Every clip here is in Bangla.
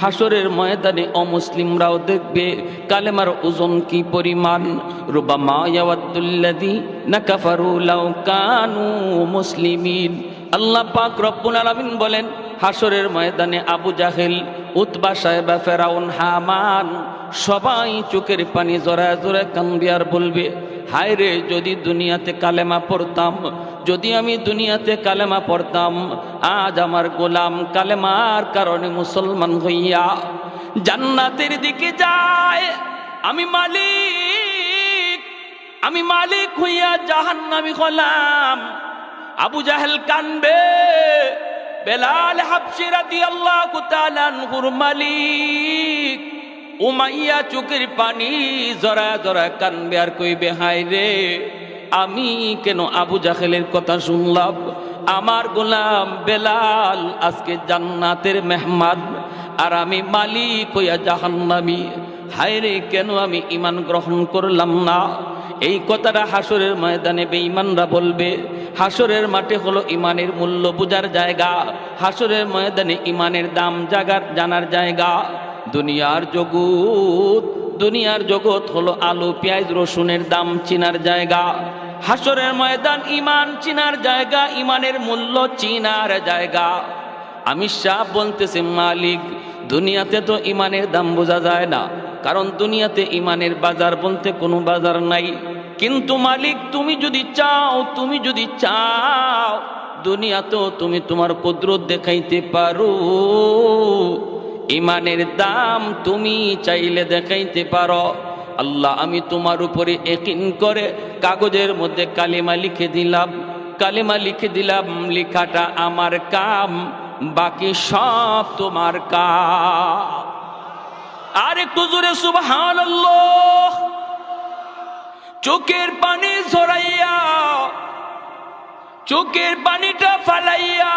হাসরের ময়দানে অমুসলিমরাও দেখবে কালেমার ওজন কি পরিমাণ। রুবামা ইয়াওয়াদ্দুল্লাযীনা কাফারু লাউ কানু মুসলিমিন। আল্লাহ পাক রব্বুল আলামিন বলেন, হাসরের ময়দানে আবু জাহেল, উতবা, সাহেবা, ফেরাউন, হামান সবাই চোখের পানি জড়ায় জড়ায় কাঁদবে আর বলবে, হায় রে, যদি দুনিয়াতে কালেমা পড়তাম, যদি আমি দুনিয়াতে কালেমা পড়তাম, আজ আমার গোলাম কালেমার কারণে মুসলমান হইয়া জান্নাতের দিকে যায়। আমি মালিক হইয়া জাহান্নামী হলাম। আবু জাহেল কানবে, বেলাল হাবশী রাদিয়াল্লাহু তাআলা আনহুর মালিক উমাইয়া চোখের পানি জরা জরা কানবে আর কইবে, হায় রে, আমি কেন আবু জাহেলের কথা শুনলাম? আমার গোলাম বেলাল আজকে জান্নাতের মেহমান, আর আমি মালিক হইয়া জাহান্নামী। হায় রে, কেন আমি ঈমান গ্রহণ করলাম না? এই কথাটা হাসরের ময়দানে বেঈমানরা বলবে। হাসরের মাঠে হলো ঈমানের মূল্য বোঝার জায়গা। হাসরের ময়দানে ঈমানের দাম জানার জায়গা। দুনিয়ার জগৎ হলো আলু, পেঁয়াজ, রসুনের দাম চিনার জায়গা। হাসরের ময়দান ঈমান চিনার জায়গা, ঈমানের মূল্য চিনার জায়গা। আমি সাহেব বলতেছি, মালিক, দুনিয়াতে তো ঈমানের দাম বোঝা যায় না, কারণ দুনিয়াতে ঈমানের বাজার বলতে কোনো বাজার নাই। কিন্তু মালিক, তুমি যদি চাও দুনিয়াতেও তুমি তোমার কুদরত দেখাইতে পারো। ঈমানের দাম তুমি চাইলে দেখাইতে পারো। আল্লাহ, আমি তোমার উপরে ইয়াকিন করে কাগজের মধ্যে কালিমা লিখে দিলাম। লেখাটা আমার কাম, বাকি সব তোমার কাম। আর একটু জোরে সুবহানাল্লাহ। চোখের পানি ঝরাইয়া, চোখের পানিটা ফালাইয়া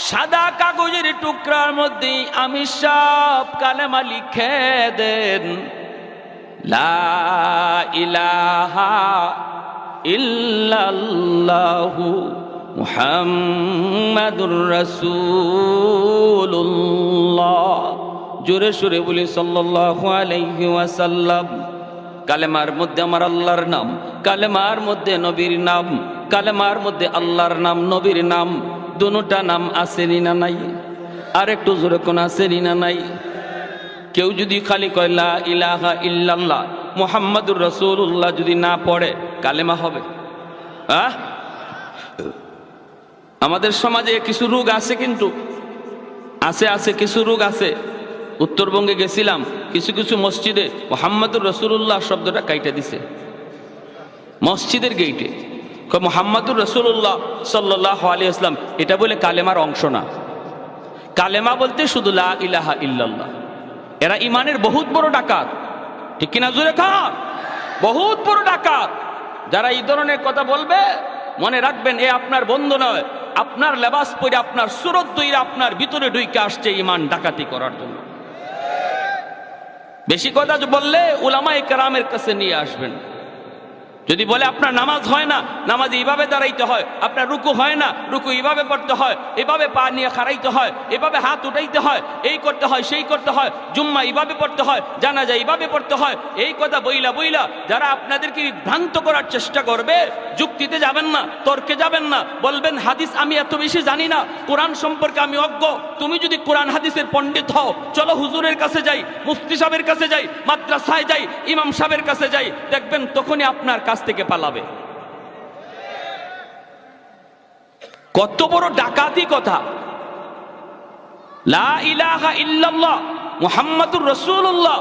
সাদা কাগজের টুকরার মধ্যে আমি সব কালেমা লিখে দেন। লা ইলাহা ইল্লাল্লাহু মুহাম্মাদুর রাসূলুল্লাহ। জোরে সোরে বলি সাল্লাল্লাহু আলাইহি ওয়াসাল্লাম। কালেমার মধ্যে আমার আল্লাহর নাম, কালেমার মধ্যে নবীর নাম, কালেমার মধ্যে আল্লাহর নাম, নবীর নাম, দুটোটা নাম আসেনি না নাই? আর একটু জোরে কোন আসেনি না নাই? কেউ যদি খালি কয় লা ইলাহা ইল্লাল্লাহ মুহাম্মাদুর রাসূলুল্লাহ যদি না পড়ে, কালেমা হবে? আমাদের সমাজে কিছু রোগ আছে, কিন্তু আছে কিছু রোগ আছে। উত্তরবঙ্গে গেছিলাম, কিছু মসজিদে মুহাম্মাদুর রাসূলুল্লাহ শব্দটা কাইটা দিছে মসজিদের গেইটে। মুহাম্মাদুর রাসূলুল্লাহ সাল্লাল্লাহু আলাইহি ওয়াসাল্লাম এটা বলে কালেমার অংশ না। কালেমা বলতে শুধু লা ইলাহা ইল্লাল্লাহ। এরা ঈমানের বহুত বড় ডাকাত, ঠিক কিনা জোরে খান? বহুত বড় ডাকাত। যারা এই ধরনের কথা বলবে, মনে রাখবেন, এ আপনার বন্ধু নয়, আপনার লেবাস পরে আপনার সুরত দইরা আপনার ভিতরে ঢুইকে আসছে ঈমান ডাকাতি করার জন্য। বেশি কথা বললে উলামায়ে কেরামের কাছে নিয়ে আসবেন। যদি বলে আপনার নামাজ হয় না, নামাজ এইভাবে দাঁড়াইতে হয়, আপনার রুকু হয় না, রুকু এইভাবে পড়তে হয়, এভাবে পা নিয়ে খাড়াইতে হয়, এভাবে হাত উঠাইতে হয়, এই করতে হয়, সেই করতে হয়, জুম্মা এইভাবে পড়তে হয়, জানাজা এইভাবে পড়তে হয়, এই কথা বইলা যারা আপনাদেরকে বিভ্রান্ত করার চেষ্টা করবে, যুক্তিতে যাবেন না, তর্কে যাবেন না, বলবেন হাদিস আমি এত বেশি জানি না, কোরআন সম্পর্কে আমি অজ্ঞ। তুমি যদি কোরআন হাদিসের পণ্ডিত হও, চলো হুজুরের কাছে যাই, মুফতি সাহেবের কাছে যাই, মাদ্রাসায় যাই, ইমাম সাহেবের কাছে যাই, দেখবেন তখনই আপনার কাছ থেকে পালাবে। কত বড় ডাকাতি কথা! লা ইলাহা ইল্লাল্লাহ মুহাম্মাদুর রাসূলুল্লাহ,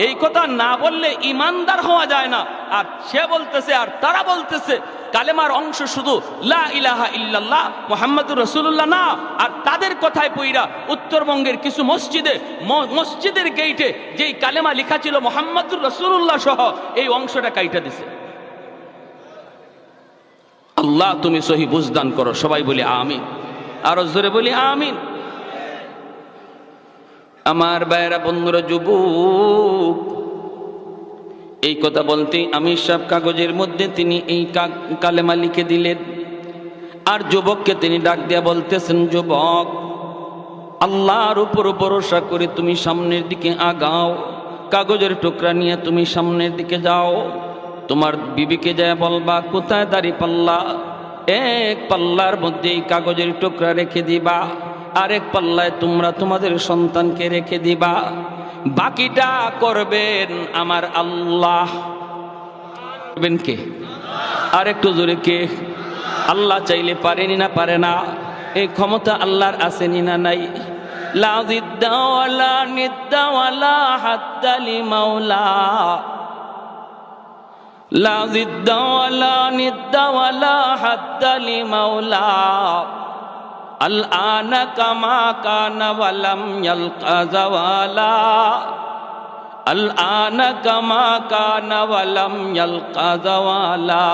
এই কথা না বললে ঈমানদার হওয়া যায় না। আর সে বলতেছে, আর তারা বলতেছে কালেমার অংশ শুধু লা ইলাহা ইল্লাল্লাহ মুহাম্মাদুর রাসূলুল্লাহ না। আর তাদের কথায় পইরা উত্তরবঙ্গের কিছু মসজিদের গেইটে যেই কালেমা লেখা ছিল মুহাম্মাদুর রাসূলুল্লাহ সহ, এই অংশটা কাইটা দিছে। আল্লাহ তুমি সহি বুঝদান করো। সবাই বলি আমিন, আরো জোরে বলি আমিন। আমার ভাইয়েরা, বন্ধুরা, যুবক, এই কথা বলতে আমি সব কাগজের মধ্যে তিনি এই কালেমা লিখে দিলেন। আর যুবককে তিনি ডাক দিয়া বলতেছেন, যুবক, আল্লাহর উপর ভরসা করে তুমি সামনের দিকে আগাও। কাগজের টুকরা নিয়ে তুমি সামনের দিকে যাও। তোমার বিবিকে যায় বলবা, কোথায় দাঁড়িপাল্লা? এক পাল্লার মধ্যে এই কাগজের টুকরা রেখে দিবা, আরেক পাল্লায় তোমরা তোমাদের সন্তানকে রেখে দিবা। বাকিটা করবেন আমার আল্লাহ। করবেন কে? আর একটু জোরে কে? আল্লাহ চাইলে পারেনি না পারে না? এই ক্ষমতা আল্লাহর আসেনি না নাই? লা জিদ্দা ওয়ালা নিদ্দা ওয়ালা হাদ্দা লিমাওলা, লা জিদ্দা ওয়ালা নিদ্দা ওয়ালা হাদ্দা লিমাওলা। আল আনা কামা কানা ওয়ালাম ইয়ালকা জাওয়ালা, আল আনা কামা কানা ওয়ালাম ইয়ালকা জাওয়ালা।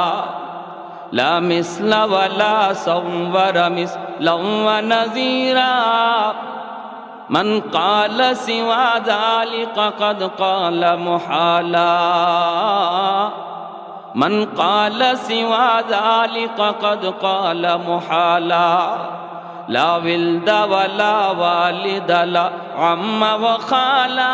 লা মিসলা ওয়ালা সাওয়ারা মিসলাম ওয়া নাযীরা, মান ক্বালা সিওয়া যালিকা ক্বাদ ক্বালা মুহালা, মান ক্বালা সিওয়া যালিকা ক্বাদ ক্বালা মুহালা। লা ওয়ালদা ওয়ালা ওয়ালিদা লা আম্মা ওয়া খালা,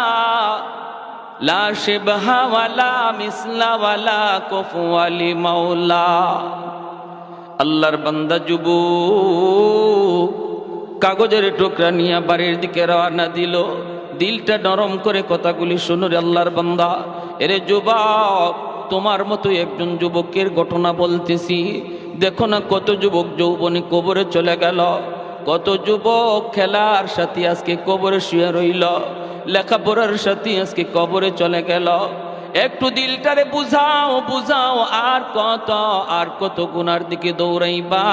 লা শিবহা ওয়ালা মিসলা ওয়ালা কুফুয়া লিমাওলা। আল্লাহর বান্দা যুবক কাগজের টুকরা নিয়ে বাড়ির দিকে রওনা দিল। দিলটা নরম করে কথাগুলি শুনো রে আল্লাহর বান্দা। এরে যুবক, তোমার মতো একজন যুবকের ঘটনা বলতেছি। দেখো না কত যুবক যৌবনে কবরে চলে গেল, কত যুবক খেলার সাথে আজকে কবরে শুয়ে রইল, লেখাপড়ার সাথে আজকে কবরে চলে গেল। একটু দিলটারে বুঝাও বুঝাও, আর কত গুনার দিকে দৌড়াইবা।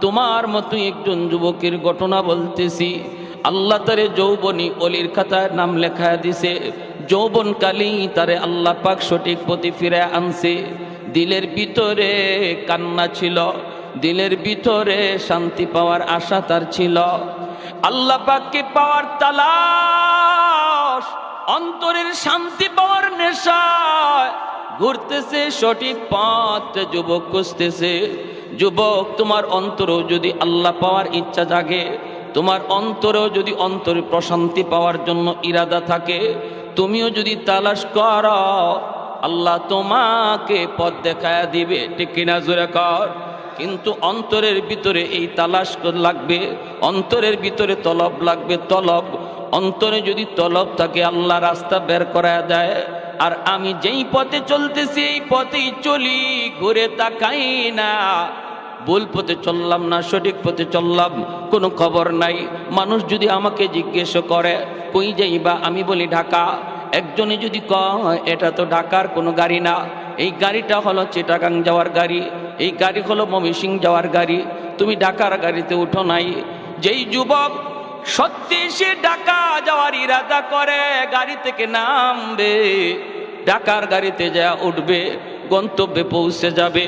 তোমার মতো একজন যুবকের ঘটনা বলতেছি। আল্লাহ তারে যৌবনী অলির খাতায় নাম লেখা দিছে। যৌবনকালেই তারে আল্লাহ পাক সঠিক পথে ফিরে আনছে। দিলের ভিতরে কান্না ছিল, দিলের ভিতরে শান্তি পাওয়ার আশা তার ছিল। আল্লাহ পাককে পাওয়ার তালাশ, অন্তরের শান্তি পাওয়ার নেশায় ঘুরতেছে সঠিক পথ যুবক খুঁজতেছে। যুবক, তোমার অন্তরেও যদি আল্লাহ পাওয়ার ইচ্ছা জাগে, তোমার অন্তরেও যদি অন্তরে প্রশান্তি পাওয়ার জন্য ইরাদা থাকে, তুমিও যদি তালাশ করো, আল্লাহ তোমাকে পথ দেখায়া দিবে। ঠিক কিনা জোরে কর। কিন্তু অন্তরের ভিতরে এই তালাশ লাগবে, অন্তরের ভিতরে তলব লাগবে, তলব। অন্তরে যদি তলব থাকে আল্লাহ রাস্তা বের করা দেয়। আর আমি যেই পথে চলতেছি এই পথেই চলি, ঘুরে তাকাই না। ভুল পথে চললাম না সঠিক পথে চললাম কোনো খবর নাই। মানুষ যদি আমাকে জিজ্ঞেস করে কই যাইবা, আমি বলি ঢাকা। একজনে যদি কয় এটা তো ঢাকার কোনো গাড়ি না, এই গাড়িটা হলো চিটাগাং যাওয়ার গাড়ি, এই গাড়ি হলো ময়মনসিংহ যাওয়ার গাড়ি, তুমি ঢাকার গাড়িতে উঠো নাই। যেই যুবক সত্যি সে ঢাকা যাওয়ার ইরাদা করে, গাড়ি থেকে নামবে, ঢাকার গাড়িতে যা উঠবে, গন্তব্যে পৌঁছে যাবে।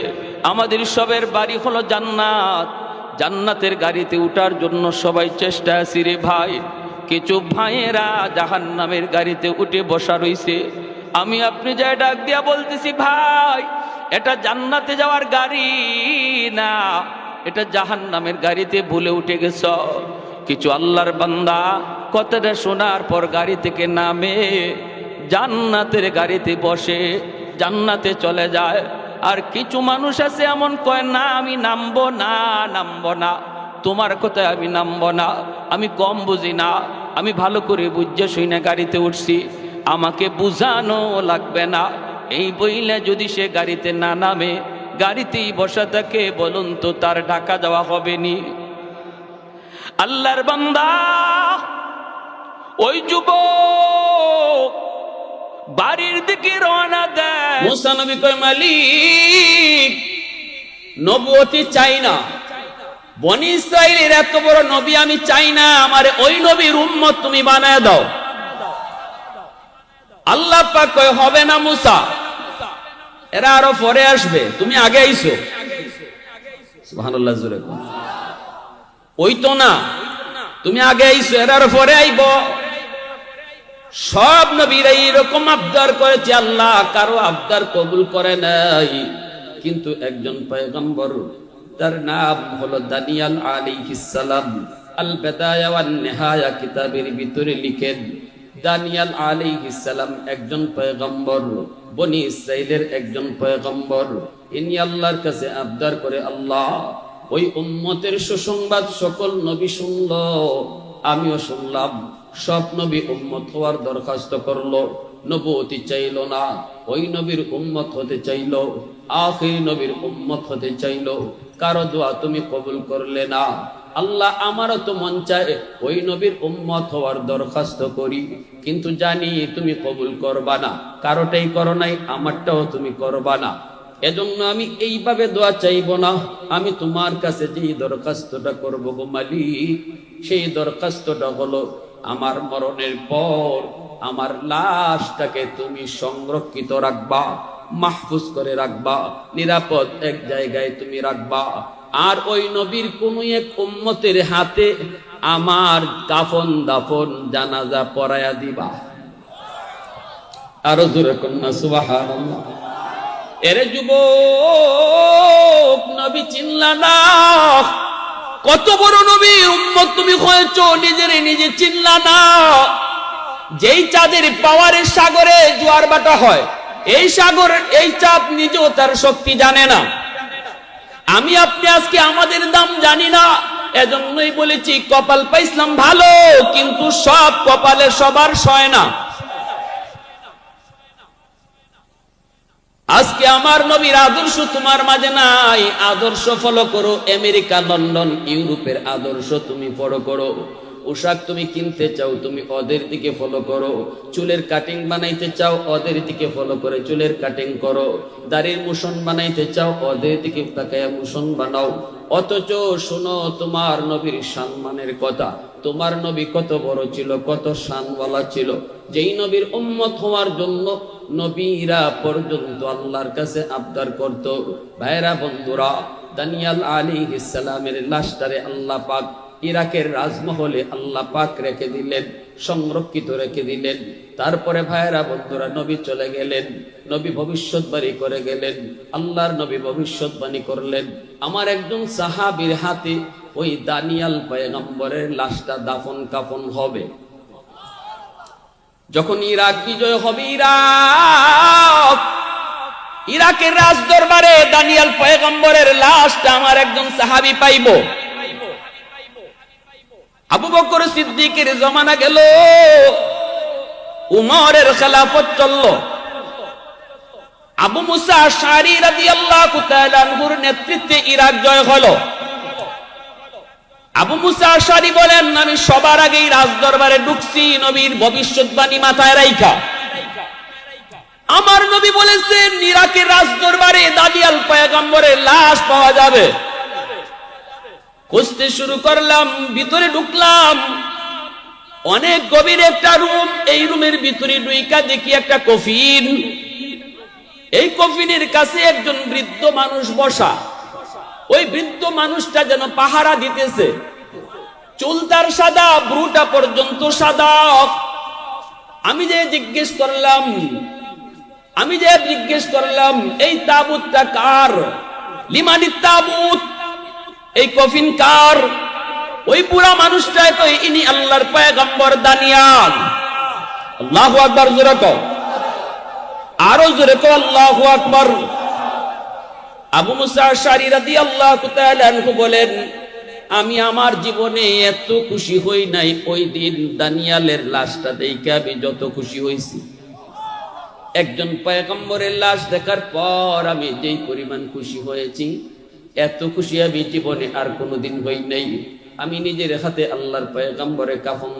আমাদের সবের বাড়ি হলো জান্নাত, জান্নাতের গাড়িতে উঠার জন্য সবাই চেষ্টা আছি রে ভাই। কিছু ভাইয়েরা জাহান্নামের গাড়িতে উঠে বসা রইছে। আমি আপনি যাই ডাক দিয়া বলতেছি, ভাই এটা জান্নাতে যাওয়ার গাড়ি না, এটা জাহান্নামের গাড়িতে ভুলে উঠে গেছ। কিছু আল্লাহর বান্দা কথাটা শোনার পর গাড়ি থেকে নামে, জান্নাতের গাড়িতে বসে জান্নাতে চলে যায়। আর কিছু মানুষ আছে এমন কয়, না আমি নামবো না, নামবো না, তোমার কথায় আমি নামবো না, আমি কম বুঝি না, আমি ভালো করে বুঝে শুনে গাড়িতে উঠছি, আমাকে বুঝানো লাগবে না। এই বইলে যদি সে গাড়িতে না নামে, গাড়িতেই বসা থাকে, বলুন তো তার ঢাকা যাওয়া হবে নি? আল্লাহর বান্দা ওই যুবক বাড়ির দিকে রওনা দেয়। মুসা নবী কয়, মালিক নবুয়তি চাই না, বনি ইসরাইলের এত বড় নবী আমি চাই না, আমারে ওই নবীর উম্মত তুমি বানায় দাও। আল্লাহ পাক কয়, হবে না মুসা, এরা আরো পরে আসবে, তুমি আগে আইছো। সুবহানাল্লাহ জোরে কোন। ওই তো না, তুমি আগে আইছো, এরা আরো পরে আইব। সব নবীরা এরকম আবদার করেছে, আল্লাহ কারো আবদার কবুল করে নাই। কিন্তু একজন পয়গম্বর, তার নাম হলো দানিয়াল আলাইহিস সালাম, আল বিদায়া ওয়ান নিহায়া কিতাবের ভিতরে লিখেন, দানিয়াল আলাইহিস সালাম একজন পয়গম্বর, বনি ইসরাইলের একজন পয়গম্বর। ইনি আল্লাহর কাছে আবদার করে, আল্লাহ ওই উম্মতের সুসংবাদ সকল নবী শুনল, আমিও শুনলাম। সব নবী উম্মত হওয়ার দরখাস্ত করলো, নবুয়তি চাইলো না, ওই নবীর উম্মত হতে চাইলো, আখির নবীর উম্মত হতে চাইলো। কারো দোয়া তুমি কবুল করলে না। আল্লাহ আমারও তো মন চায় ওই নবীর উম্মত হওয়ার দরখাস্ত করি, কিন্তু জানি তুমি কবুল করবা না। কারোটাই করো নাই, আমারটাও তুমি করবা না। এজন্য আমি এইভাবে দোয়া চাইব না, আমি তোমার কাছে যে দরখাস্তটা করব গো মালিক, সেই দরখাস্তটা হলো আমার মরণের পর আমার লাশটাকে তুমি সংরক্ষিত রাখবা, মাহফুজ করে রাখবা, নিরাপদ এক জায়গায় তুমি রাখবা। আর ওই নবীর কোন এক উম্মতের হাতে আমার কাফন দাফন জানাজা পরায়া দিবা। আরো জোরে কন্যা সুবহানাল্লাহ। এরে যুবক, নবী চিনলা না? কত বড় নবী উম্মত তুমি হয়েছো, নিজেরে নিজে চিনলা না? যেই চাঁদের পাওয়ারের সাগরে জোয়ার বাটা হয়, এই সাগর এই চাঁদ নিজেও তার শক্তি জানে না। আমি আপনি আজকে আমাদের দাম জানি না, এজন্যই বলেছি কপাল পাইছিলাম ভালো, কিন্তু সব কপালে সবার সয় না। আজকে আমার নবীর আদর্শ তোমার মাঝে নাই, আদর্শ ফলো করো। আমেরিকা, লন্ডন, ইউরোপের আদর্শ তুমি ফলো করো। পোশাক তুমি কিনতে চাও, তুমি ওদের দিকে ফলো করো। চুলের কাটিং বানাইতে চাও, ওদের দিকে ফলো করে চুলের কাটিং করো। দাড়ির মুশন বানাইতে চাও, ওদের দিকে তাকায়া মুশন বানাও। অথচ শোনো তোমার নবীর সম্মানের কথা। তোমার নবী কত বড় ছিল, কত শানওয়ালা ছিল, যেই নবীর উম্মত হওয়ার জন্য নবীরা পর্যন্ত আল্লাহর কাছে আবদার করত। ভাইরা বন্ধুরা, দানিয়াল আলাইহিস সালামের লাশটারে আল্লাহ পাক ইরাকের রাজমহলে আল্লাহ পাক রেখে দিলেন, সংরক্ষিত রেখে দিলেন। তারপরে ভাইরা বন্ধুরা, নবী চলে গেলেন, নবী ভবিষ্যৎবাণী করে গেলেন। আল্লাহর নবী ভবিষ্যৎবাণী করলেন, আমার একজন সাহাবীর হাতে ওই দানিয়াল পয়গম্বরের লাশটা দাফন কাফন হবে। যখন ইরাক বিজয় হবে, ইরাকের রাজ দরবারে দানিয়াল পয়গম্বরের লাশটা আমার একজন সাহাবী পাইব। আবু বকর সিদ্দিকের জমানা গেল, উমরের খেলাফত চলল, আবু মুসা আশআরী রাদিয়াল্লাহু তাআলা আনহুর নেতৃত্বে ইরাক জয় হলো। আবু মুসা আশআরী বলেন, আমি সবার আগেই রাজ দরবারে ঢুকছি নবীর ভবিষ্যৎবাণী মাথায় রাইখা। আমার নবী বলেছেন ইরাকের রাজ দরবারে দানিয়াল পয়গম্বরের লাশ পাওয়া যাবে। খুঁজতে শুরু করলাম, ভিতরে ঢুকলাম, অনেক গভীর একটা রুম। এই রুমের ভিতরে ঢুইকা দেখি একটা কফিন। এই কফিনের কাছে একজন বৃদ্ধ মানুষ বসা। ওই বৃদ্ধ মানুষটা যেন পাহারা দিতেছে। চুল তার সাদা, ব্রুটা পর্যন্ত সাদা। আমি যে জিজ্ঞেস করলাম এই তাবুতটা কার? লিমানিত তাবুত, এই কফিন কার? ওই বুড়া মানুষটাই তো ইনি আল্লাহর পয়গম্বর দানিয়াল। আল্লাহু আকবার, জোরে কও, আরো জোরে কও, আল্লাহু আকবার। আবু মুসা আশআরী রাদিয়াল্লাহু তাআলা আনহু বলেন, আমি আমার জীবনে এত খুশি হই নাই ওই দিন দানিয়ালের লাশটা দেখে আমি যত খুশি হইছি। একজন পয়গম্বরের লাশ দেখার পর আমি যেই পরিমাণ খুশি হয়েছি, এত খুশি আমি জীবনে আর কোনোদিন হই নাই। আমি নিজের হাতে আল্লাহর পয়গম্বরে কাফন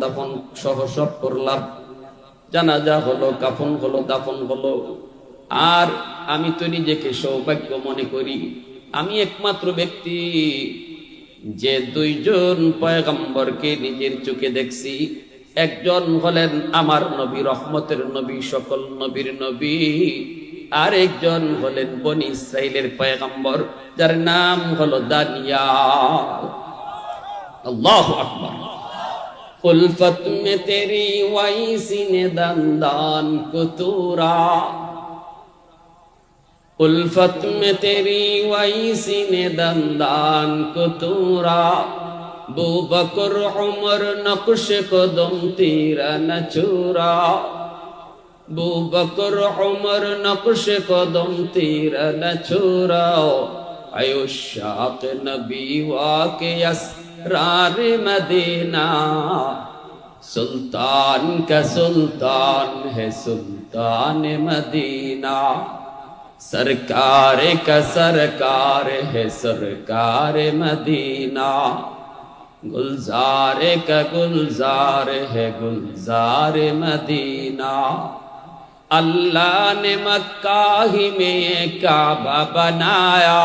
দাফন সহ সব করলাম। জানাজা হলো, কাফন হলো, দাফন হলো। আর আমি তো নিজেকে সৌভাগ্য মনে করি, আমি একমাত্র ব্যক্তি যে দুইজন পয়গম্বরকে নিজের চোখে দেখছি। একজন হলেন আমার নবী, রহমতের নবী, সকল নবীর নবী। আর একজন হলেন বনি ইসরাইলের পয়গম্বর, যার নাম হলো দানিয়াল। আল্লাহু আকবার। উলফত মে তেরি ওয়াইসি নে দন্দান কুতুরা, উলফত মে তেরি ওয়াইসি নে দন্দান কুতুরা, अबू बकर उमर नक्श कदम तेरा न चूरा, अबू बकर उमर नक्श कदम तेरा न चूरा, आयुष्शाक नबी वाके असरार मदीना, सुल्तान का सुल्तान है सुल्तान मदीना, सरकार का सरकार है सरकार मदीना, गुलजार का गुलजार है गुलजार मदीना। अल्लाह ने मक्का ही में काबा बनाया,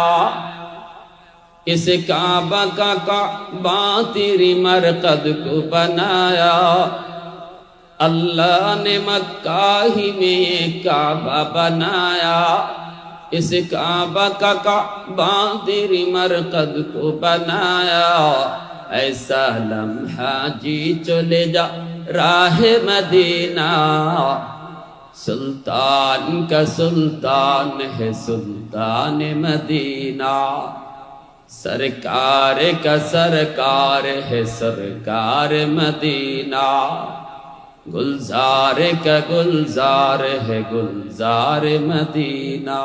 इस काबा का काबा तेरी मरकद को बनाया। अल्लाह ने मक्का ही में काबा बनाया, इस काबा का काबा तेरी मरकद को बनाया। ऐसा लम्हा जी चले जा राह मदीना, सुल्तान का सुल्तान है सुल्तान मदीना, सरकार का सरकार है सरकार मदीना, गुलजार का गुलजार है गुलजार मदीना।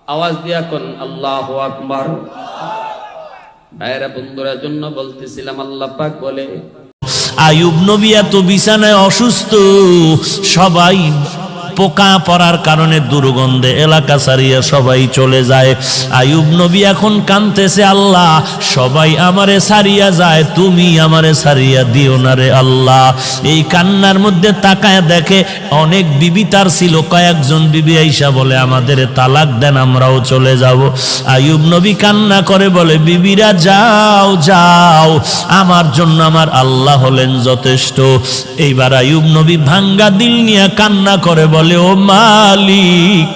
आवाज दिया कोन अल्लाहु আকবার। ভাইরা বন্ধুরা জন্য বলতেছিলাম, আল্লাহ পাক বলে আয়ুব নবী এত বিছানায় অসুস্থ, সবাই পোকা পড়ার কারণে দুর্গন্ধে এলাকা ছাড়িয়ে সবাই চলে যায়। আয়ুব নবী এখন কাঁদতেছে, আল্লাহ সবাই আমারে ছাড়িয়া যায়, তুমি আমারে ছাড়িয়া দিও না রে আল্লাহ। এই কান্নার মধ্যে তাকায় দেখে অনেক বিবি তার ছিল, কয়েকজন বিবি আইসা বলে আমাদের তালাক দেন, আমরাও চলে যাব। আয়ুব নবী কান্না করে বলে, বিবিরা যাও যাও, আমার জন্য আমার আল্লাহ হলেন যথেষ্ট। এইবার আয়ুব নবী ভাঙ্গা দিল নিয়ে কান্না করে বলে, ও মালিক,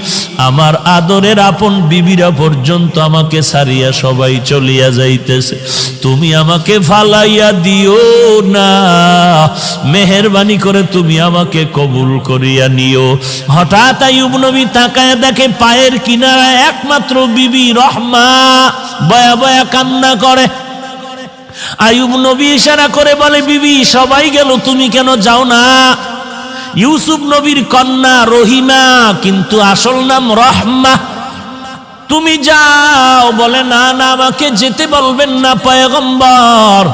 আমার আদরের আপন বিবিরা পর্যন্ত আমাকে ছাড়িয়া সবাই চলিয়া যাইতেছে, তুমি আমাকে ফালাইয়া দিও না, মেহেরবানি করে তুমি আমাকে কবুল করিয়া নিও। হঠাৎ আইয়ুব নবী তাকায় দেখে পায়ের কিনারায় একমাত্র বিবি রহমা বয়া বয়া কান্না করে। আইয়ুব নবী ইশারা করে বলে, বিবি সবাই গেল, তুমি কেন যাও না? ইউসুফ নবীর কন্যা রহিমা, কিন্তু আসল নাম রহমা, তুমি যাও। বলে, না না, আমাকে যেতে বলবেন না পয়গম্বর।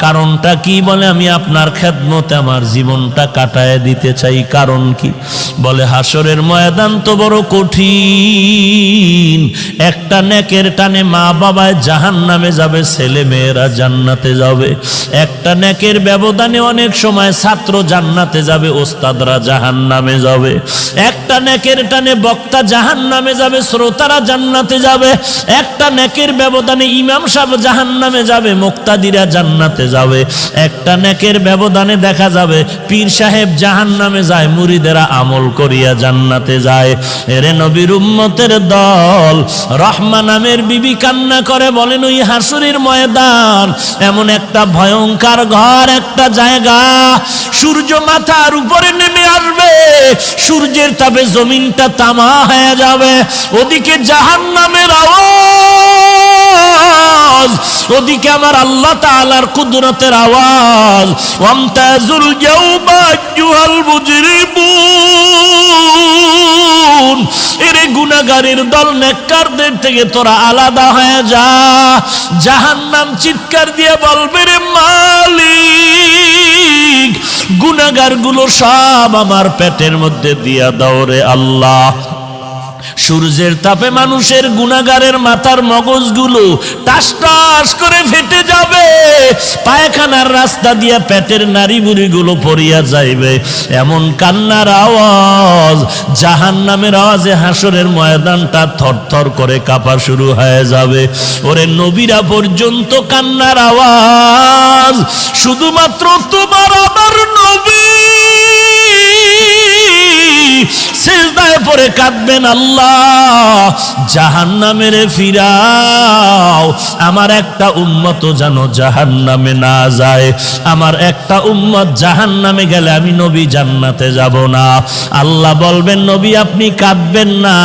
কারণটা কি? বলে, আমি আপনার খেদমতে আমার জীবনটা কাটায় দিতে চাই। কারণ কি? বলে, হাসরের ময়দান তো বড় কঠিন, একটা নেকের টানে মা বাবায় জাহান্নামে যাবে, ছেলে মেয়েরা জান্নাতে যাবে। একটা নেকের ব্যবধানে অনেক সময় ছাত্র জান্নাতে যাবে, ওস্তাদরা জাহান্নামে যাবে। একটা নেকের টানে বক্তা জাহান্নামে যাবে, শ্রোতারা জান্নাতে যাবে। একটা নেকের ব্যবধানে ইমাম সাহেব জাহান্নামে যাবে, মুক্তাদিরা জান্নাতে যাবে। একটা নেকের ব্যবধানে দেখা যাবে পীর সাহেব জাহান্নামে যায়, মুরিদেরা আমল করিয়া জান্নাতে যায়। এরে নবীর উম্মতের দল, রহমা নামের বিবি কান্না করে বলেন, ওই হাসরের ময়দান এমন একটা ভয়ঙ্কর ঘর, একটা জায়গা, সূর্য মাথার উপরে নেমে আসবে, সূর্যের তাপে জমিনটা তামা হয়ে যাবে। ওদিকে জাহান্নামের আওয়াজ, ওদিকে আমার আল্লাহ তাআলার কুদরতের আওয়াজ। ওয়ামতাজুল ইয়াউমা আইয়ুহাল মুজরিমুন, এরে গুনাহগারের দল, নেককারদের থেকে তোরা আলাদা হয়ে যা। জাহান্নাম চিৎকার দিয়ে বলবে, রে মালিক, গুনাহগারগুলো সব আমার পেটের মধ্যে দিয়া দাও রে আল্লাহ। সূর্যের তাপে মানুষের গুনাহগারের মাথার মগজগুলো টাস টাস করে ফেটে যাবে, পায়খানার রাস্তা দিয়া পেটের নারী বুড়িগুলো পড়িয়া যাইবে। এমন কান্নার আওয়াজ, জাহান্নামের আওয়াজে হাসরের ময়দানটা থরথর করে কাঁপা শুরু হয়ে যাবে। ওরে নবীরা পর্যন্ত কান্নার আওয়াজ, শুধুমাত্র তোমার আমার নবী সিজদায় পরে কাঁদবেন, আল্লাহ জাহান্নামের ফিরাও, আমার একটা উম্মত যেন জাহান্নামে না যায়, আমার একটা উম্মত জাহান্নামে গেলে আমি নবী জান্নাতে যাব না। আল্লাহ বলবেন, নবী আপনি কাঁদবেন না,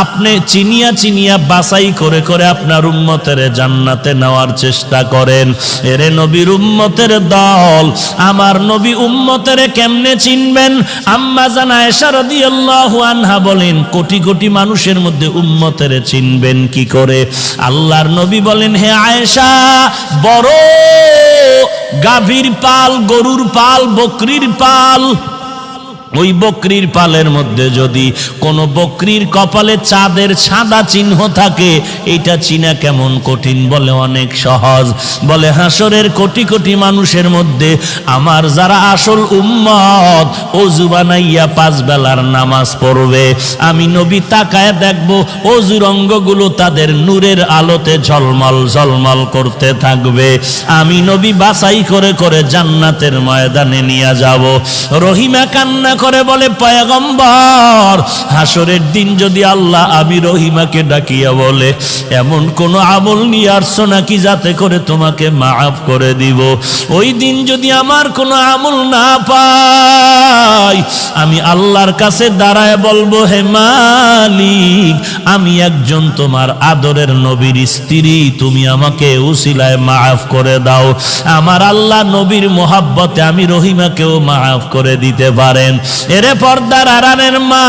আপনি চিনিয়া চিনিয়া বাছাই করে করে আপনার উম্মতের জান্নাতে নেওয়ার চেষ্টা করেন। এরে নবীর উম্মতের দল, আমার নবী উম্মতের কেমনে চিনবেন? আম্মা জান আয়েশা রাদিয়াল্লাহু আনহা বলেন, কোটি কোটি মানুষের মধ্যে উম্মতের চিনবেন কি করে? আল্লাহর নবী বলেন, হে আয়েশা, বড় গাভীর পাল, গরুর পাল, বকরির পাল, ওই বকরির পালের মধ্যে যদি কোনো বকরির কপালে চাঁদের সাদা চিহ্ন থাকে, এটা চিনা কেমন কঠিন? বলে অনেক সহজ। বলে হাসরের কোটি কোটি মানুষের মধ্যে আমার যারা আসল উম্মত, ওযু বানাইয়া 5 বেলার নামাজ পড়বে, আমি নবী তাকায় দেখব ওযুর অঙ্গগুলো তাদের নূরের আলোতে ঝলমল ঝলমল করতে থাকবে। আমি নবী বাছাই করে করে জান্নাতের ময়দানে নিয়ে যাব। রহিমা কান্না করে বলে, পয়গম্বর, হাসরের দিন যদি আল্লাহ আমি রহিমাকে ডাকিয়া বলে, এমন কোন আমল নিয়ে আসছো নাকি যাতে করে তোমাকে মাফ করে দিব? ওই দিন যদি আমার কোনো আমল না পাই, আমি আল্লাহর কাছে দাঁড়ায় বলবো, হে মালিক, আমি একজন তোমার আদরের নবীর স্ত্রী, তুমি আমাকে উসিলায় মাফ করে দাও। আমার আল্লাহ নবীর মোহাব্বতে আমি রহিমাকেও মাফ করে দিতে পারেন। এরে পর্দার আড়ালের মা,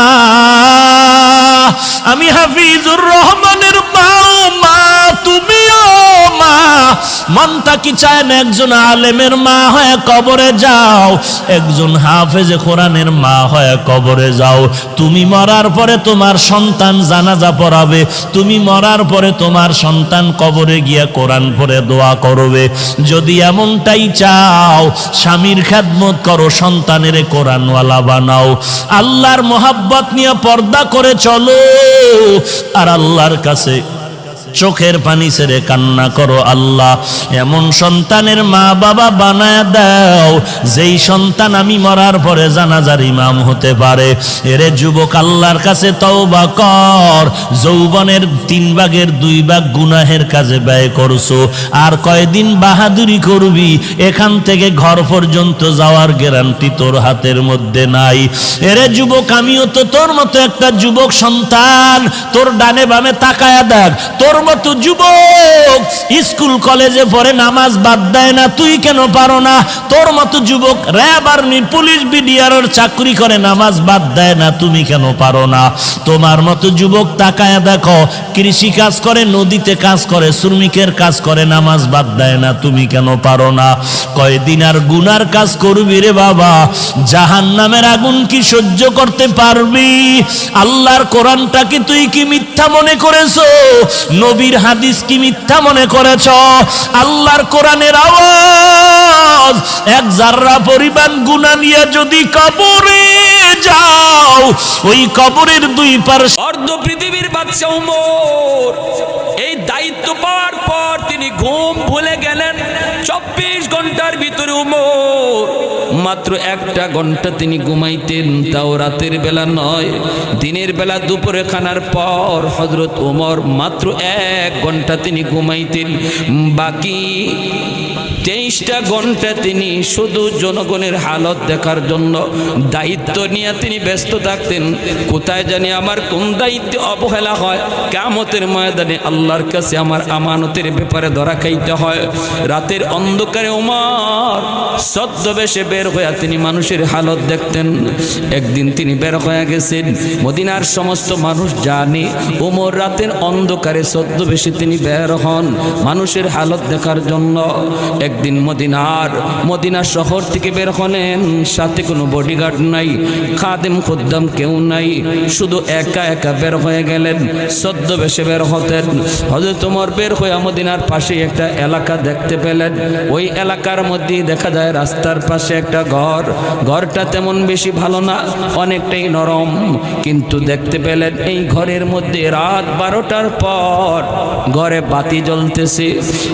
আমি হাফিজুর রহমানের মা, তুমিও মা। মনটা কি চায় না একজন আলেমের মা হয়ে কবরে যাও, একজন হাফেজে কোরআনের মা হয়ে কবরে যাও? তুমি মরার পরে তোমার সন্তান জানাজা পড়াবে, তুমি মরার পরে তোমার সন্তান কবরে গিয়া কোরআন পড়ে দোয়া করবে। যদি এমনটাই চাও, স্বামীর খেদমত করো, সন্তানের কোরআনওয়ালা বানাও, আল্লাহর মোহাব্বত নিয়ে পর্দা করে চলো, আর আল্লাহর কাছে চোখের পানি ছেড়ে কান্না করো, আল্লাহ এমন সন্তানের মা বাবা বানায় দাও যেই সন্তান আমি মরার পরে জানাজার ইমাম হতে পারে। এরে যুবক, আল্লাহর কাছে তওবা কর। যৌবনের 3 ভাগের 2 ভাগ গুনাহের কাজে ব্যয় করছো, আর কয়দিন বাহাদুরি করবি? এখান থেকে ঘর পর্যন্ত যাওয়ার গ্যারান্টি তোর হাতের মধ্যে নাই। এরে যুবক, আমিও তো তোর মতো একটা যুবক সন্তান। তোর ডানে বামে তাকায়া দেখ, তোর মতো যুবক স্কুল কলেজে পড়ে নামাজ বাদ দেয় না, তুই কেন পারো না? তোর মতো যুবক র্যাব আর্মি পুলিশ বিডিআরের চাকরি করে নামাজ বাদ দেয় না, তুমি কেন পারো না? তোমার মতো যুবক তাকায় দেখো, কৃষি কাজ করে, নদীতে কাজ করে, শ্রমিকের কাজ করে, নামাজ বাদ দেয় না, তুমি কেন পারো না? কয়দিন আর গুনার কাজ করবি রে বাবা? জাহান্নামের আগুন কি সহ্য করতে পারবি? আল্লাহর কোরআনটা কি তুই কি মিথ্যা মনে করেছো? নবীর হাদিস কি মিথ্যা মনে করেছ? আল্লাহর কোরআনের আওয়াজ এক জাররা পরিমাণ গুনাহ নিয়ে যদি কবরে যাও, ওই কবরের 2 পার্শ্বে অর্ধ পৃথিবীর বাদশা ওমর এই দায়িত্ব পাওয়ার পর তিনি ঘুম ভুলে গেলেন। 24 ঘন্টার ভিতরে ওমর মাত্র 1টা ঘন্টা তিনি ঘুমাইতেন, তাও রাতের বেলা নয়, দিনের বেলা দুপুরে খানার পর হযরত ওমর মাত্র 1 ঘন্টা তিনি ঘুমাইতেন। বাকি 23টা ঘন্টা তিনি শুধু জনগণের হালত দেখার জন্য দায়িত্ব নিয়ে তিনি ব্যস্ত থাকতেন। কোথায় জানি আমার কোন দায়িত্বে অবহেলা হয়, কিয়ামতের ময়দানে আল্লাহর কাছে আমার আমানতের ব্যাপারে ধরা খাইতে হয়। রাতের অন্ধকারে ওমর ছদ্মবেশে বের হয়ে তিনি মানুষের হালত দেখতেন। একদিন তিনি বের হয়ে গেছেন, মদিনার সমস্ত মানুষ জানে ওমর রাতের অন্ধকারে ছদ্মবেশে তিনি বের হন মানুষের হালত দেখার জন্য। একদিন মদিনা শহর থেকে বের হলেন, সাথে কোনো বডিগার্ড নাই, খাদেম খুদ্দাম কেউ নাই, শুধু একা একা বের হয়ে গেলেন, ছদ্মবেশে বের হতেন। হযরত ওমর বের হয়ে মদিনার পাশে একটা এলাকা দেখতে পেলেন। ওই এলাকার মধ্যে দেখা যায় রাস্তার পাশে একটা ঘর, ঘরটা তেমন বেশি ভালো না, অনেকটাই নরম, কিন্তু দেখতে পেলেন এই ঘরের মধ্যে রাত 12টার পর ঘরে বাতি জ্বলতেছে।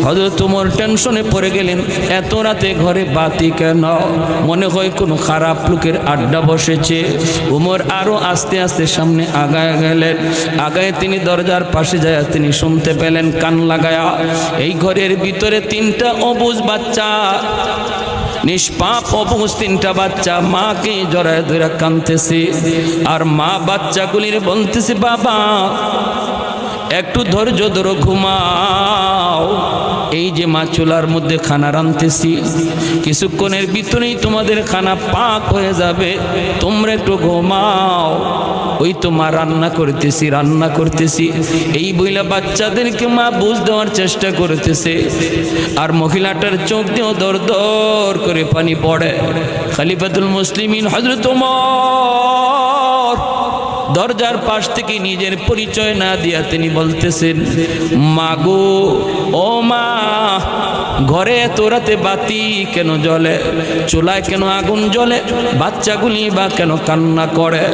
হযরত ওমর টেনশনে পড়ে গেলেন, গেলেন, এত রাতে ঘরে বাতি কেন? মনে হয় কোনো খারাপ লোকের আড্ডা বসেছে। উমর আরো আস্তে আস্তে সামনে আগায় গেলেন। আগায় তিনি দরজার পাশে যায় তিনি শুনতে পেলেন কান লাগায়া, এই ঘরের ভিতরে 3টা অবুঝ বাচ্চা, নিষ্পাপ অবুঝ 3টা বাচ্চা মাকে জড়ায় ধরে কাঁদতেছে। আর মা বাচ্চাগুলির বলতেছে, বাবা একটু ধৈর্য ধরো, ঘুমাও। এই যে মা চুলার মধ্যে খানা রাঁধতেছি, কিছুক্ষণের ভিতরেই তোমাদের খানা পাক হয়ে যাবে, তোমরা একটু ঘুমাও। ওই তো মা রান্না করতেছি। এই বইলা বাচ্চাদেরকে মা বুঝ দেওয়ার চেষ্টা করতেছে। আর মহিলাটার চোখ দিয়েও দর দর করে পানি পড়ে। খলিফাতুল মুসলিমিন হযরত ওমর দরজার পাশ থেকে নিজের পরিচয় না দিয়া তিনি বলতেছেন, মাগো ও মা, ঘরে এত রাতে বাতি কেন জ্বলে? চুলায় কেন আগুন জ্বলে? বাচ্চাগুলি বা কেন কান্না করে?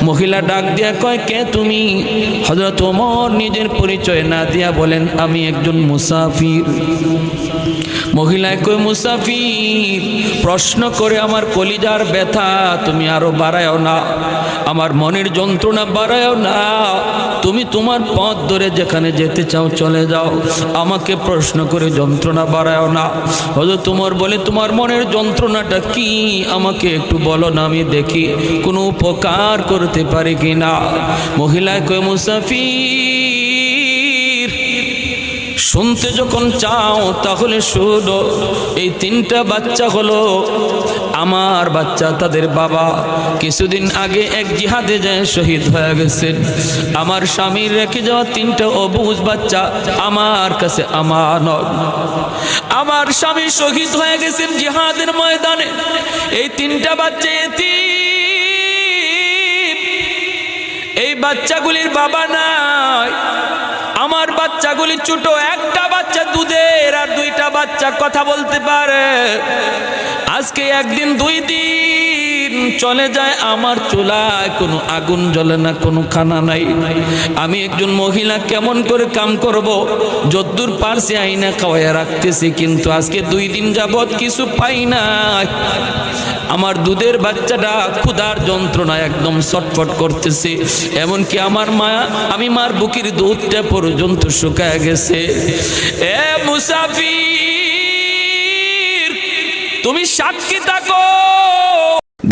মহিলা ডাক দিয়া কয়, কে তুমি? হযরত ওমর নিজের পরিচয় না দিয়া বলেন, আমি একজন মুসাফির। মহিলায় কয়, মুসাফির? প্রশ্ন করে আমার কলিজার ব্যথা তুমি আরো বাড়ায়ও না, আমার মনের যন্ত্রণা বাড়ায়ও না। তুমি তোমার পথ ধরে যেখানে যেতে চাও চলে যাও, আমাকে প্রশ্ন করে যন্ত্রণা বাড়ায়ও না। হযরত ওমর বলে, তোমার মনের যন্ত্রণাটা কি? আমাকে একটু বলো না, আমি দেখি কোনো উপকার করতে পারি কিনা। মহিলায় কয়, মুসাফির শুনতে যখন চাও তাহলে শুনো, এই 3টা বাচ্চা হলো আমার বাচ্চা, তাদের বাবা কিছুদিন আগে এক জিহাদে যায় শহীদ হয়ে গেছেন। আমার স্বামীর রেখে যাওয়া 3টা অবুঝ বাচ্চা আমার কাছে আমানত। আমার স্বামী শহীদ হয়ে গেছেন জিহাদের ময়দানে, এই 3টা বাচ্চা এতিম, এই বাচ্চাগুলির বাবা নাই। আমার বাচ্চাগুলি ছোট, একটা বাচ্চা দুধের আর 2টা বাচ্চা কথা বলতে পারে। আজকে একদিন 2 দিন চলে যায়, আমার চুলায় কোনো আগুন জ্বলে না, কোনো খানা নাই। আমি একজন মহিলা কেমন করে কাম করব? যদ্দূর পারছি আইনা খাওয়াইয়া রাখতেছি, কিন্তু আজকে 2 দিন যাবৎ কিছু পাই না। আমার দুধের বাচ্চাটা ক্ষুধার যন্ত্রণায় একদম ছটফট করতেছে। এমনকি আমার মা, আমি মার বুকের দুধটা পর্যন্ত শুকায় গেছে। এ মুসাফির, তুমি সাক্ষী থাকো।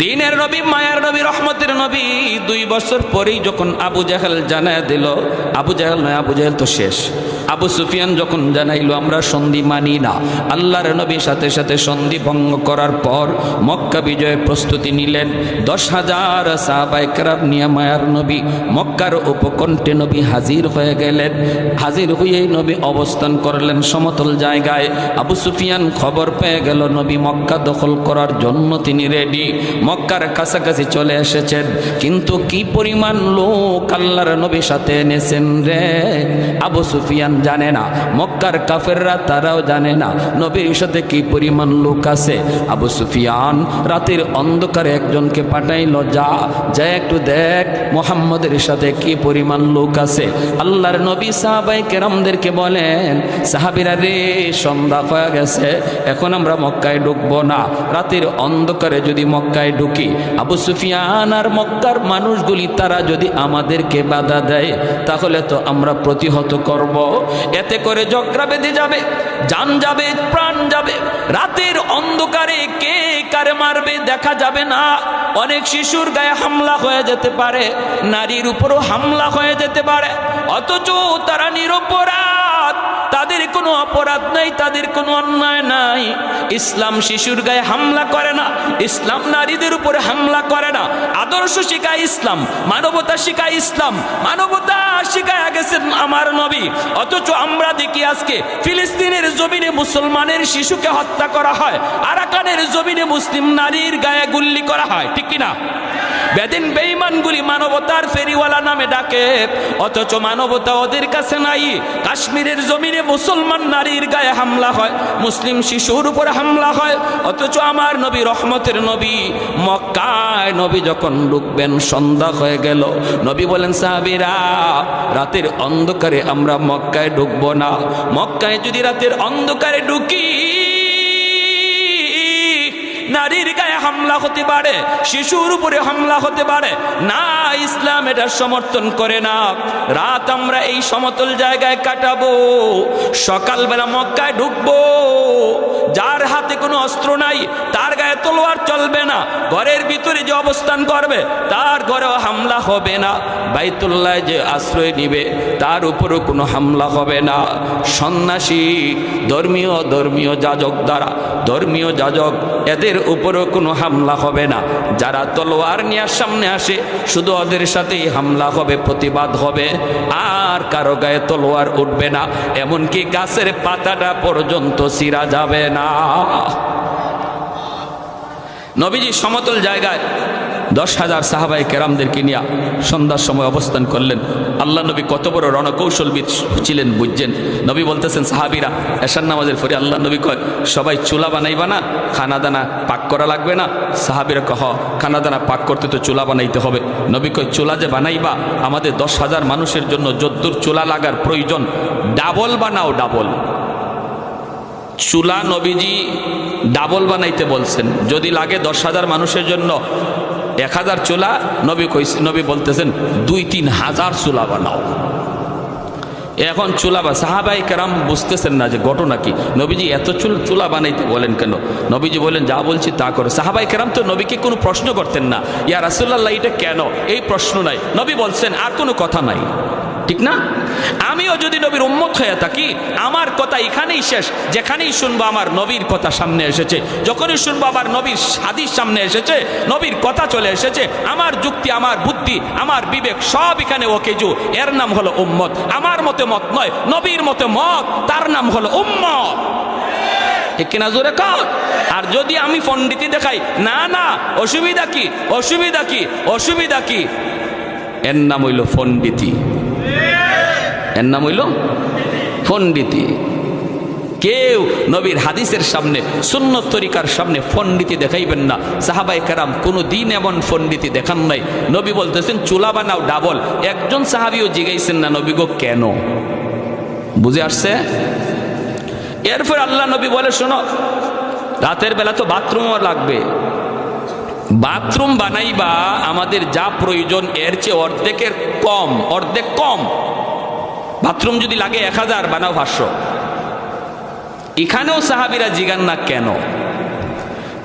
দিনের নবী, মায়ার নবী, রহমতের নবী 2 বছর পরেই যখন আবু জাহেল জানায় দিল, আবু জাহেল নয়, আবু জাহেল তো শেষ, আবু সুফিয়ান যখন জানাইলো আমরা সন্ধি মানি না, আল্লাহর নবী সাথে সাথে সন্ধি ভঙ্গ করার পর মক্কা বিজয়ের প্রস্তুতি নিলেন। 10,000 সাহাবায়ে কেরাম নিয়ে মায়ার নবী মক্কার উপকণ্ঠে নবী হাজির হয়ে গেলেন। হাজির হয়ে নবী অবস্থান করলেন সমতল জায়গায়। আবু সুফিয়ান খবর পেয়ে গেল নবী মক্কা দখল করার জন্য তিনি রেডি, মক্কার কাছাকাছি চলে এসেছেন। কিন্তু কি পরিমাণ লোক আল্লাহর নবীর সাথে এনেছেন রে, আবু সুফিয়ান জানে না, মক্কার কাফেররা তারাও জানে না নবীর সাথে কি পরিমাণ লোক আছে। আবু সুফিয়ান রাতের অন্ধকারে একজনকে পাঠাইল, যা একটু দেখ মুহাম্মদের সাথে কি পরিমাণ লোক আছে। আল্লাহর নবী সাহাবায়ে কেরামদেরকে বলেন, সাহাবীরা রে, সন্ধ্যা হয়ে গেছে, এখন আমরা মক্কায় ঢুকবো না। রাতের অন্ধকারে যদি মক্কায় ঢুকি, আবু সুফিয়ান আর মক্কার মানুষগুলি তারা যদি আমাদেরকে বাধা দেয়, তাহলে তো আমরা প্রতিহত করব। এতে করে ঝগড়া বেঁধে যাবে, জান যাবে, প্রাণ যাবে। রাতের অন্ধকারে কে কারে মারবে দেখা যাবে না। অনেক শিশুর গায়ে হামলা হয়ে যেতে পারে, নারীর উপরও হামলা হয়ে যেতে পারে, অথচ তারা নিরপরাধ, তাদের কোনো অপরাধ নাই, তাদের কোনো অন্যায় নাই। ইসলাম শিশুর গায়ে হামলা করে না, ইসলাম নারীদের উপরে হামলা করে না। আদর্শ শিখায় ইসলাম, মানবতা শিখায় ইসলাম, মানবতা শিখায় গেছেন আমার নবী। অথচ আমরা দেখি আজকে ফিলিস্তিনের জমিনে মুসলমানের শিশুকে হত্যা করা হয়, আরাকানের জমিনে মুসলিম নারীর গায়ে গুল্লি করা হয়, ঠিক কিনা? বেদিন বেঈমানগুলি মানবতার ফেরিওয়ালা নামে ডাকে, অথচ মানবতা ওদের কাছে নাই। কাশ্মীরের জমিনে মুসলমান নারীর গায়ে হামলা হয়, মুসলিম শিশুর উপরে হামলা হয়, অথচ আমার নবী, রহমতের নবী, মক্কায় নবী যখন ঢুকবেন সন্ধ্যা হয়ে গেল। নবী বলেন, সাহাবীরা, রাতের অন্ধকারে আমরা মক্কায় ঢুকবো না। মক্কায় যদি রাতের অন্ধকারে ঢুকি, নারীর গায়ে হামলা হতে পারে, শিশুর উপরে হামলা হতে পারে না, ইসলাম এটা সমর্থন করে না। রাত আমরা এই সমতল জায়গায় কাটাবো, সকালবেলা মক্কায় ঢুকবো। যার হাতে কোনো অস্ত্র নাই তার গায়ে তলোয়ার চলবে না, ঘরের ভিতরে যে অবস্থান করবে তার ঘরেও হামলা হবে না, বাইতুল্লাহ যে আশ্রয় নিবে তার উপরও কোনো হামলা হবে না। সন্ন্যাসী ধর্মীয় যাজক দ্বারা, ধর্মীয় যাজক এদের উপরও কোনো হামলা হবে না। যারা তলোয়ার নিয়ে সামনে আসে শুধু ওদের সাথেই হামলা হবে, প্রতিবাদ হবে, আর কারো গায়ে তলোয়ার উঠবে না, এমনকি গাছের পাতাটা পর্যন্ত ছিঁড়া যাবে না। নবীজি সমতল জায়গায় 10,000 সাহাবায়ে কেরামদেরকে নিয়ে সন্ধ্যার সময় অবস্থান করলেন। আল্লাহ নবী কত বড় রণকৌশলবিদ ছিলেন বুঝছেন। নবী বলতেছেন সাহাবীরা এশার নামাজের পরে আল্লাহ নবী কয় সবাই চুলা বানাইবা না, খানাদানা পাক করা লাগবে না? সাহাবীরা কহ খানাদানা পাক করতে তো চুলা বানাইতে হবে। নবী কয় চুলা যে বানাইবা আমাদের 10,000 মানুষের জন্য যদ্দুর চুলা লাগার প্রয়োজন ডাবল বানাও, ডাবল চুলা নবীজি ডাবল বানাইতে বলছেন। যদি লাগে 10,000 মানুষের জন্য 1,000 চুলা, নবী বলতেছেন 2-3 হাজার চুলা বানাও। এখন চুলা বা সাহাবাই কেরাম বুঝতেছেন না যে ঘটনা কি, নবীজি এত চুলা বানাইতে বলেন কেন? নবীজি বলেন যা বলছি তা করো। সাহাবাই কেরাম তো নবীকে কোনো প্রশ্ন করতেন না, ইয়া রাসূলুল্লাহ এটা কেন, এই প্রশ্ন নাই। নবী বলছেন আর কোনো কথা নাই, ঠিক না? আমিও যদি নবীর উম্মত হয়ে থাকি আমার কথা এখানেই শেষ। যেখানেই শুনবো আমার নবীর কথা সামনে এসেছে, যখনই শুনবো আমার নবীর হাদিস সামনে এসেছে, নবীর কথা চলে এসেছে, আমার যুক্তি, আমার বুদ্ধি, আমার বিবেক সব এখানে ওকেজু, এর নাম হলো উম্মত। আমার মতে মত নয়, নবীর মতে মত, তার নাম হলো উম্মত। ঠিক কিনা জোরে কর। আর যদি আমি পণ্ডিতি দেখাই, না না অসুবিধা কি, অসুবিধা কি, অসুবিধা কি, এর নাম হইল পণ্ডিতি, এর নাম হইল পণ্ডিতি। কেউ নবীর হাদিসের সামনে, সুন্নত তরিকার সামনে পণ্ডিতি দেখাইবেন না। সাহাবায়ে কেরাম কোনো দিন এমন পণ্ডিতি দেখান নাই। নবী বলতেছেন চুলা বানাও ডাবল। একজন সাহাবীও জিগাইছেন না নবী গো কেন? বুঝে আসছে? এরপর আল্লাহ নবী বলে শোনো, রাতের বেলা তো বাথরুমও লাগবে, বাথরুম বানাইবা আমাদের যা প্রয়োজন এর চেয়ে অর্ধেকের কম, অর্ধেক কম। বাথরুম যদি লাগে 1000 বানাও 500। এখানেও সাহাবীরা জিগান না কেন,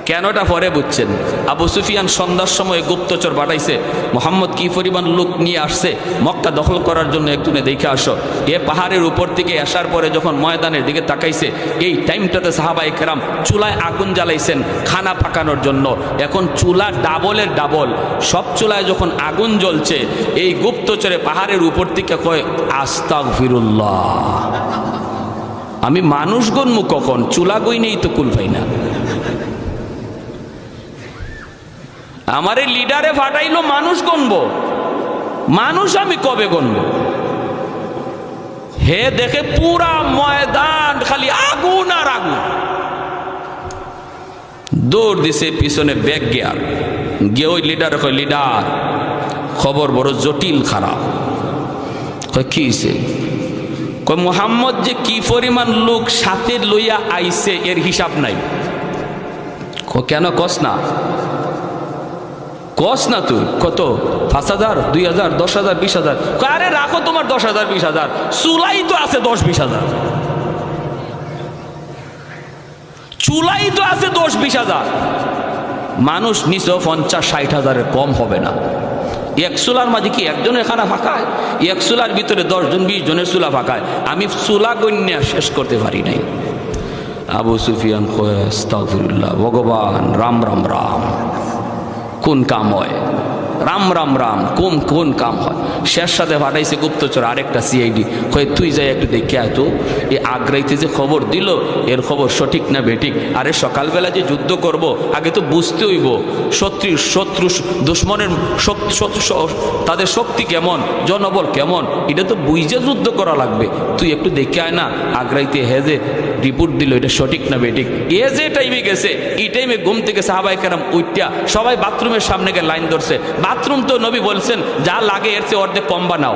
কেনটা পরে বুঝছেন। আবু সুফিয়ান সন্ধ্যার সময় গুপ্তচর পাঠাইছে, মোহাম্মদ কি পরিমাণ লোক নিয়ে আসছে মক্কা দখল করার জন্য, একজনে দেখে আসো। এ পাহাড়ের উপর থেকে আসার পরে যখন ময়দানের দিকে তাকাইছে, এই টাইমটাতে সাহাবায়ে কেরাম চুলায় আগুন জ্বালাইছেন খানা পাকানোর জন্য। এখন চুলা ডাবলের ডাবল, সব চুলায় যখন আগুন জ্বলছে, এই গুপ্তচরে পাহাড়ের উপর থেকে কয় আস্তাগফিরুল্লাহ, আমি মানুষ গণমু কখন, চুলা গই নেই তো কুল পাই না। আমারে লিডারে ফাটাইলো মানুষ গণবো, মানুষ আমি কবে গণবো? হে দেখে পুরা ময়দান খালি আগুন আর আগুন। দৌড় দিছে পিছনে ব্যাগ গিয়ার গিয়ে ওই লিডার কয় লিডার খবর বড় জটিল খারাপ। কয় কি হইছে? কয় মুহাম্মদ যে কি পরিমাণ লোক সাথে লইয়া আইছে এর হিসাব নাই। কেন কস না? কস না তুই কত? 5,000, 2,000, 10,000, 20,000। আরে রাখো তোমার 10,000, 20,000, চুলাই তো আছে 10-20,000, চুলাই তো আছে 10-20,000। মানুষ নিচে 50-60,000-এর কম হবে না। এক চুলার মাঝে কি একজনের খানা ফাঁকায়? এক চুলার ভিতরে 10 জন 20 জনের চুলা ফাঁকায়। আমি চুলা গণ্যা শেষ করতে পারি নাই। আবু সুফিয়ান কয় আস্তাগফিরুল্লাহ, ভগবান রাম রাম রাম, কোন কাম হয়? রাম রাম রাম কোন কাম হয়? শেষ সাথে পাঠাইছে গুপ্তচর আরেকটা সিআইডি, কয় তুই যাই একটু দেখে আয় তো, এই আগ্রাইতে যে খবর দিল এর খবর সঠিক না বেঠিক। আরে সকালবেলা যে যুদ্ধ করব আগে তো বুঝতে হইব শত্রু দুশ্মনের তাদের শক্তি কেমন, জনবল কেমন, এটা তো বুঝে যুদ্ধ করা লাগবে। তুই একটু দেখে আয় না আগ্রাইতে হে যে রিপোর্ট দিল এটা সঠিক না বেঠিক। এ যে টাইমে গেছে এই টাইমে ঘুম থেকে সাহাবায়ে কেরাম উঠা সবাই বাথরুমের সামনে গিয়ে লাইন ধরছে। বাথরুম তো নবী বলছেন যা লাগে এর চেয়ে অর্ধেক কম বানাও।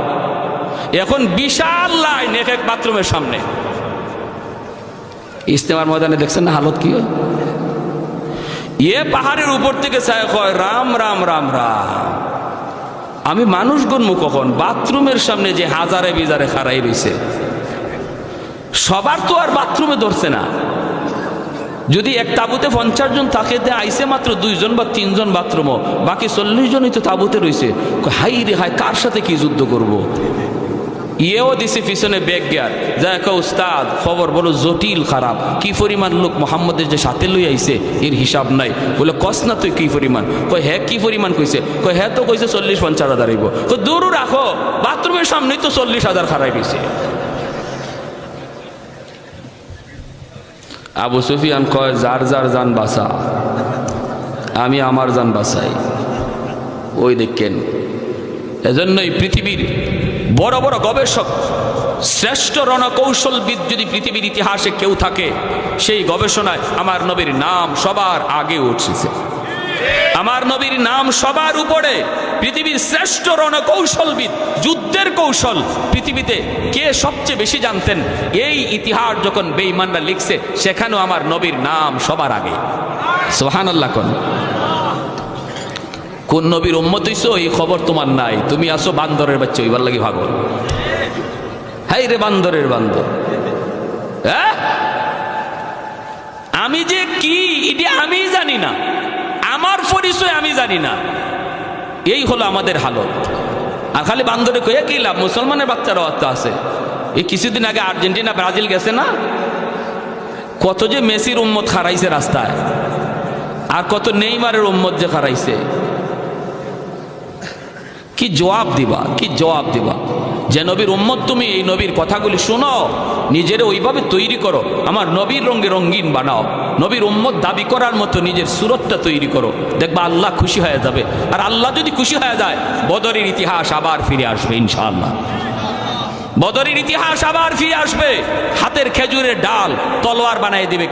এখন বিশাল লাইন এক এক বাথরুমের সামনে। ইজতেমার ময়দানে দেখছেন না হালত কি হয়? পাহাড়ের উপর থেকে চায় কয় রাম রাম রাম রাম। আমি মানুষ গণমু কখন? বাথরুমের সামনে যে হাজারে বিজারে খাড়াই রইছে, সবার তো আর বাথরুমে ধরছে না। যদি এক তাবুতে 50 জন থাকে, আইসে মাত্র 2 জন বা 3 জন বাথরুমও, বাকি 40 জনই তো তাবুতে রইছে। হাই রে হাই, কার সাথে কি যুদ্ধ করব? ইয়েও দিছে পিছনে ব্যাগ গিয়ার, যা উস্তাদ খবর বলো জটিল খারাপ, কি পরিমাণ লোক মোহাম্মদের যে সাথে লই আইছে এর হিসাব নাই। বলে কস না তুই কি পরিমাণ? কয় হ্যাঁ কি পরিমাণ কইছে? কয় হ্যাঁ তো কইছে 40-50 হাজার আইব। দূর রাখো, বাথরুমের সামনেই তো 40,000 খারাই দিছে। আবু সুফিয়ান কয় যার যার জান বাঁচা, আমি আমার জান বাঁচাই। ওই দেখেন, এজন্যই পৃথিবীর বড় বড় গবেষক, শ্রেষ্ঠ রণকৌশলবিদ যদি পৃথিবীর ইতিহাসে কেউ থাকে, সেই গবেষণায় আমার নবীর নাম সবার আগে উঠেছে। আমার নবীর নাম সবার উপরে। পৃথিবীর শ্রেষ্ঠ রণকৌশলবিদ, যুদ্ধের কৌশল পৃথিবীতে কে সবচেয়ে বেশি জানতেন, এই ইতিহাস যখন বেঈমানরা লিখছে, সেখানেও আমার নবীর নাম সবার আগে। সুবহানাল্লাহ। কোন নবীর উম্মত হইছো এই খবর তোমার নাই, তুমি আসো বান্দরের বাচ্চা হইবার লাগি ভাগল। হাই রে বান্দরের বান্দর। আমি যে কি এটা আমি জানি না, আমার পরিচয় আমি জানি না, এই হলো আমাদের হালত। আর খালি বান্দরে কয়ে কি লাভ? মুসলমানের বাচ্চারাও তো আছে। এই কিছুদিন আগে আর্জেন্টিনা ব্রাজিল গেছে না, কত যে মেসির উম্মত খারাইছে রাস্তায়, আর কত নেইমারের উম্মত যে খারাইছে। কি জবাব দিবা? কি জবাব দিবা? যে নবীর উম্মত তুমি, এই নবীর কথাগুলি শোনো, নিজের ওইভাবে তৈরি করো, আমার নবীর রঙে রঙিন বানাও, নবীর উম্মত দাবি করার মতো নিজের সুরতটা তৈরি করো, দেখবা আল্লাহ খুশি হয়ে যাবে। আর আল্লাহ যদি খুশি হয়ে যায়, বদরের ইতিহাস আবার ফিরে আসবে ইনশাআল্লাহ। বদরের ইতিহাস আবার ফিরে আসবে। হাতের খেজুরের ডাল তলোয়ার বানাই দিবে।